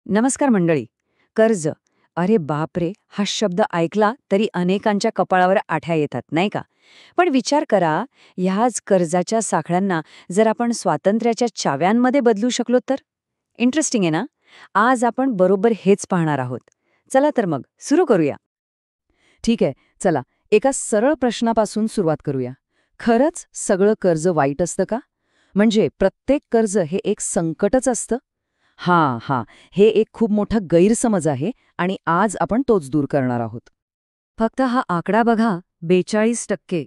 नमस्कार मंडळी. कर्ज. अरे बापरे, हा शब्द ऐकला तरी अनेकांच्या कपाळावर आठ्या येतात नाही का? पण विचार करा, ह्याच कर्जाच्या साखळ्यांना जर आपण स्वातंत्र्याच्या चाव्यांमध्ये बदलू शकलो तर. इंटरेस्टिंग आहे ना? आज आपण बरोबर हेच पाहणार आहोत. चला तर मग सुरू करूया. ठीक आहे, चला एका सरळ प्रश्नापासून सुरुवात करूया. खरंच सगळं कर्ज वाईट असतं का? म्हणजे प्रत्येक कर्ज हे एक संकटच असतं? हां, हे एक खूप मोठा गैरसमज आहे आणि आज आपण तोच दूर करणार आहोत. फक्त हा आकडा बघा, 42%.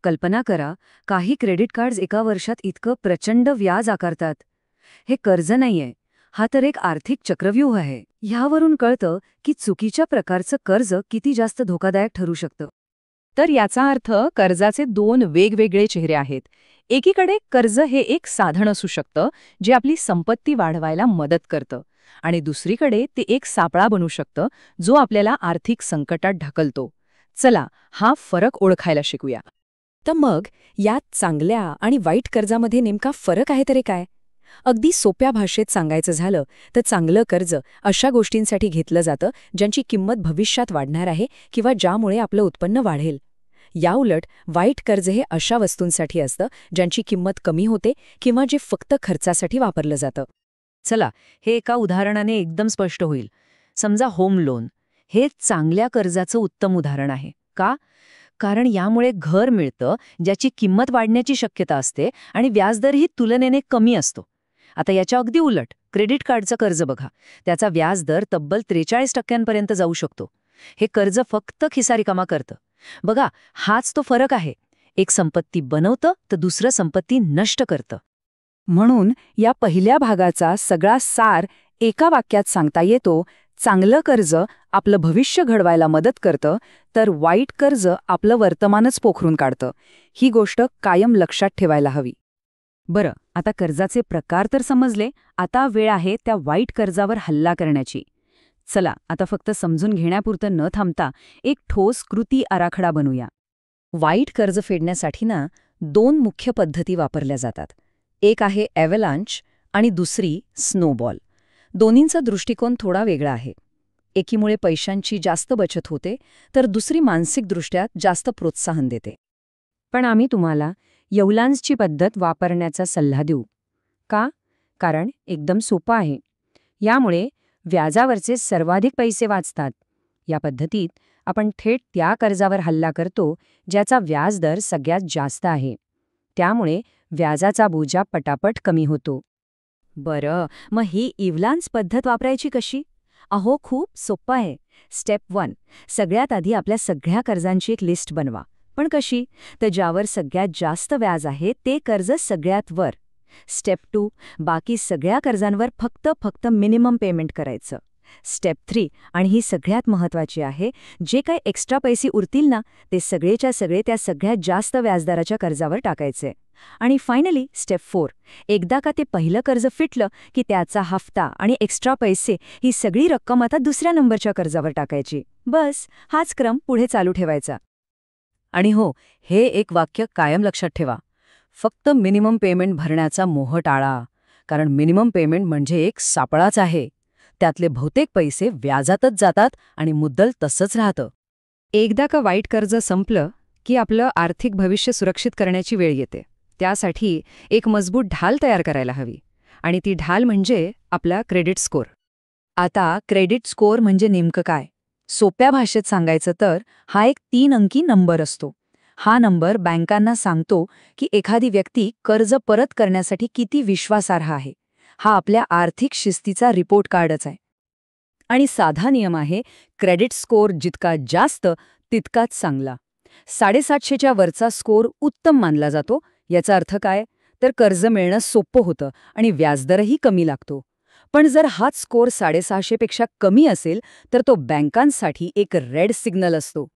कल्पना करा, काही क्रेडिट कार्ड्स एका वर्षात इतकं प्रचंड व्याज आकारतात. हे कर्ज नाहीये, हा तर एक आर्थिक चक्रव्यूह आहे. ह्यावरून कळतं की चुकीच्या प्रकारचं कर्ज किती जास्त धोकादायक ठरू शकतं. तर याचा अर्थ कर्जाचे दोन वेगवेगळे चेहरे आहेत. एकीकडे कर्ज हे एक साधन असू शकतं जे आपली संपत्ती वाढवायला मदत करतं, आणि दुसरीकडे ते एक सापळा बनू शकतं जो आपल्याला आर्थिक संकटात ढकलतो. चला हा फरक ओळखायला शिकूया. तर मग यात चांगल्या आणि वाईट कर्जामध्ये नेमका फरक आहे तरी काय? अगदी सोप्या भाषेत सांगायचं झालं तर चांगलं कर्ज अशा गोष्टींसाठी घेतलं जातं ज्यांची किंमत भविष्यात वाढणार आहे किंवा ज्यामुळे आपलं उत्पन्न वाढेल. याउलट वाईट कर्ज हे अशा वस्तूंसाठी असतं ज्यांची किंमत कमी होते किंवा जे फक्त खर्चासाठी वापरलं जातं. चला, हे एका उदाहरणाने एकदम स्पष्ट होईल. समजा होम लोन. हे चांगल्या कर्जाचं उत्तम उदाहरण आहे. का? कारण यामुळे घर मिळतं ज्याची किंमत वाढण्याची शक्यता असते आणि व्याजदरही तुलनेने कमी असतो. आता याच्या अगदी उलट क्रेडिट कार्डचं कर्ज बघा. त्याचा व्याजदर तब्बल 43% जाऊ शकतो. हे कर्ज फक्त खिसा रिकामा करतं. बघा, हाच तो फरक आहे. एक संपत्ती बनवतं तर दुसरं संपत्ती नष्ट करतं. म्हणून या पहिल्या भागाचा सगळा सार एका वाक्यात सांगता येतो: चांगलं कर्ज आपलं भविष्य घडवायला मदत करतं, तर वाईट कर्ज आपलं वर्तमानच पोखरून काढतं. ही गोष्ट कायम लक्षात ठेवायला हवी. बरं, आता कर्जाचे प्रकार तर समजले. आता वेळ आहे त्या वाईट कर्जावर हल्ला करण्याची. चला, आता फक्त समजून घेण्यापुरतं न थांबता एक ठोस कृती आराखडा बनवूया. वाईट कर्ज फेडण्यासाठी दोन मुख्य पद्धती वापरल्या जातात. एक आहे ॲव्हलांच आणि दुसरी स्नोबॉल. दोन्हींचा दृष्टिकोन थोडा वेगळा आहे. एकीमुळे पैशांची जास्त बचत होते, तर दुसरी मानसिकदृष्ट्या जास्त प्रोत्साहन देते. पण आम्ही तुम्हाला यवलांसची पद्धत वापरण्याचा सल्ला देऊ. का? कारण एकदम सोपं आहे. यामुळे व्याजावरचे सर्वाधिक पैसे वाचतात. या पद्धतीत आपण थेट त्या कर्जावर हल्ला करतो ज्याचा व्याजदर सगळ्यात जास्त आहे. त्यामुळे व्याजाचा बोजा पटापट कमी होतो. बरं, मग ही इव्हलान्स पद्धत वापरायची कशी? अहो, खूप सोपं आहे. स्टेप 1, सगळ्यात आधी आपल्या सगळ्या कर्जांची एक लिस्ट बनवा. पण कशी? तर ज्यावर सगळ्यात जास्त व्याज आहे ते कर्ज सगळ्यात वर. स्टेप 2, बाकी सगळ्या कर्जांवर फक्त मिनिमम पेमेंट करायचं. स्टेप 3, आणि ही सगळ्यात महत्त्वाची आहे, जे काही एक्स्ट्रा पैसे उरतील ना, ते सगळेच्या सगळे त्या सगळ्यात जास्त व्याजदराच्या कर्जावर टाकायचे. आणि फायनली स्टेप 4, एकदा का ते पहिलं कर्ज फिटलं की त्याचा हफ्ता आणि एक्स्ट्रा पैसे ही सगळी रक्कम आता दुसऱ्या नंबरच्या कर्जावर टाकायची. बस, हाच क्रम पुढे चालू ठेवायचा. आणि हो, हे एक वाक्य कायम लक्षात ठेवा. फक्त मिनिमम पेमेंट भरण्याचा मोह टाळा. कारण मिनिमम पेमेंट म्हणजे एक सापळाच आहे. त्यातले बहुतेक पैसे व्याजातच जातात आणि मुद्दल तसंच राहतं. एकदा का वाईट कर्ज संपलं की आपलं आर्थिक भविष्य सुरक्षित करण्याची वेळ येते. त्यासाठी एक मजबूत ढाल तयार करायला हवी, आणि ती ढाल म्हणजे आपला क्रेडिट स्कोअर. आता क्रेडिट स्कोअर म्हणजे नेमकं काय? सोप्या भाषेत सांगायचं तर हा एक 3 अंकी नंबर असतो. हा नंबर बँकांना सांगतो की एखादी व्यक्ती कर्ज परत करण्यासाठी किती विश्वासार्ह आहे. हा आपल्या आर्थिक शिस्तीचा रिपोर्ट कार्डच आहे. आणि साधा नियम आहे, क्रेडिट स्कोअर जितका जास्त तितकाच चांगला. 750च्या वरचा स्कोअर उत्तम मानला जातो. याचा अर्थ काय? तर कर्ज मिळणं सोपं होतं आणि व्याजदरही कमी लागतो. पण जर हाच स्कोअर 650 पेक्षा कमी असेल तर तो बँकांसाठी एक रेड सिग्नल असतो.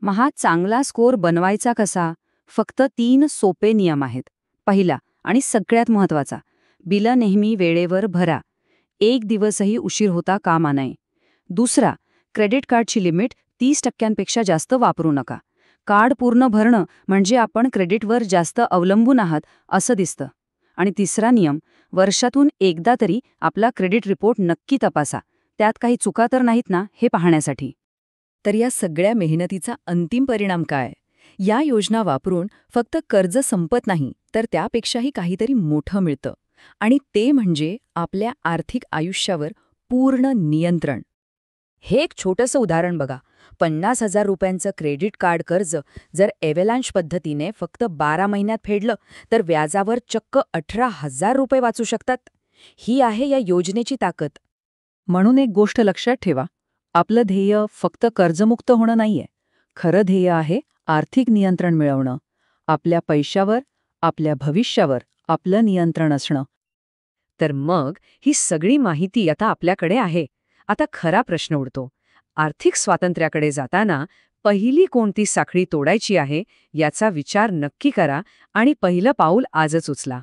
मग हा चांगला स्कोअर बनवायचा कसा? फक्त 3 सोपे नियम आहेत. पहिला आणि सगळ्यात महत्त्वाचा, बिलं नेहमी वेळेवर भरा. एक दिवसही उशीर होता कामा नये. दुसरा, क्रेडिट कार्डची लिमिट 30%पेक्षा जास्त वापरू नका. कार्ड पूर्ण भरणं म्हणजे आपण क्रेडिटवर जास्त अवलंबून आहात असं दिसतं. आणि तिसरा नियम, वर्षातून एकदा तरी आपला क्रेडिट रिपोर्ट नक्की तपासा. त्यात काही चुका तर नाहीत ना हे पाहण्यासाठी. तर या सगळ्या मेहनतीचा अंतिम परिणाम काय? या योजना वापरून फक्त कर्ज संपत नाही, तर त्यापेक्षाही काहीतरी मोठं मिळतं. आणि ते म्हणजे आपल्या आर्थिक आयुष्यावर पूर्ण नियंत्रण. हे एक छोटंसं उदाहरण बघा. 50,000 रुपयांचं क्रेडिट कार्ड कर्ज जर एव्हलांश पद्धतीने फक्त 12 महिन्यात फेडलं, तर व्याजावर चक्क 18,000 रुपये वाचू शकतात. ही आहे या योजनेची ताकद. म्हणून एक गोष्ट लक्षात ठेवा, आपलं ध्येय फक्त कर्जमुक्त होणं नाहीये. खरं ध्येय आहे आर्थिक नियंत्रण मिळवणं. आपल्या पैशावर, आपल्या भविष्यावर आपलं नियंत्रण असणं. तर मग ही सगळी माहिती आता आपल्याकडे आहे. आता खरा प्रश्न उरतो. आर्थिक स्वातंत्र्याकडे जाताना पहिली कोणती साखळी तोडायची आहे याचा विचार नक्की करा आणि पहिलं पाऊल आजच उचला.